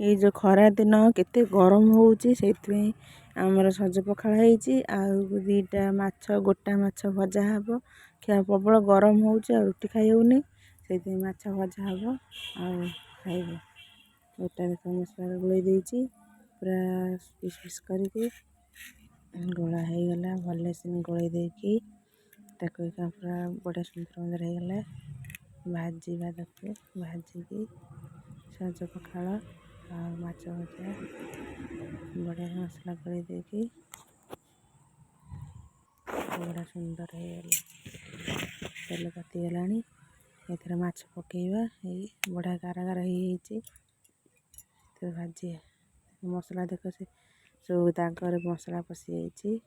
ये जो खरा दिन केते गरम होउची सेइथि आमर सज पखाळ ହେଇची आ दीटा माछ गोटा माछ भजा हबो क्या प्रबल गरम होउची आ रुटी खाई होउनी सेइथि माछ भजा हबो आ खाइबो गोटा देखो मसला गोळई देइची पूरा पिस पिस करके गोळा हो गला भले से गोळई देकी ताको पूरा बड़ा सुंदर सुंदर हो गला भाजी बादको भाजी की सज पखाळ माछ भजा बढ़िया मसला कर देकी बड़ा सुंदर हो तेल कटिगला एथर माछ पकेवा बढ़िया कारागार हो भाजी मसला देख से सब दागर मसला पशि जाइए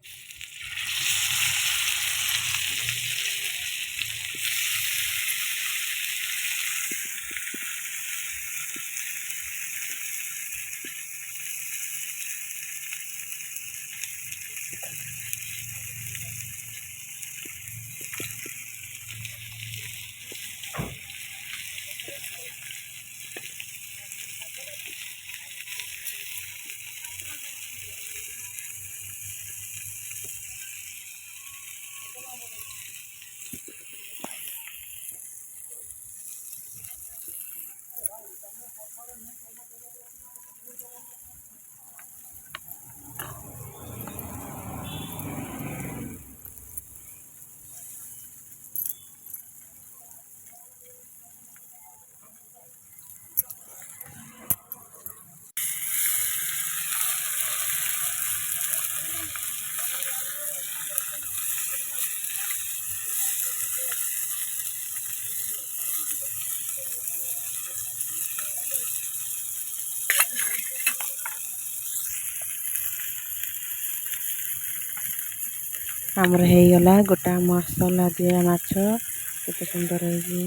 आमर हो गला गोटा मसला दिया माछ केते सुंदर हो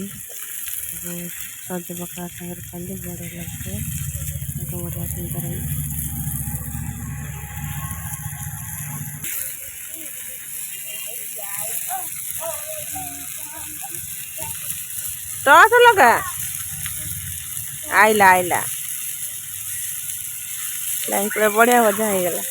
सज पकड़ा सागर खाली बढ़िया लगे बढ़िया सुंदर टॉस लगा आइला आइला लाइन पूरा बढ़िया मजा हो गला।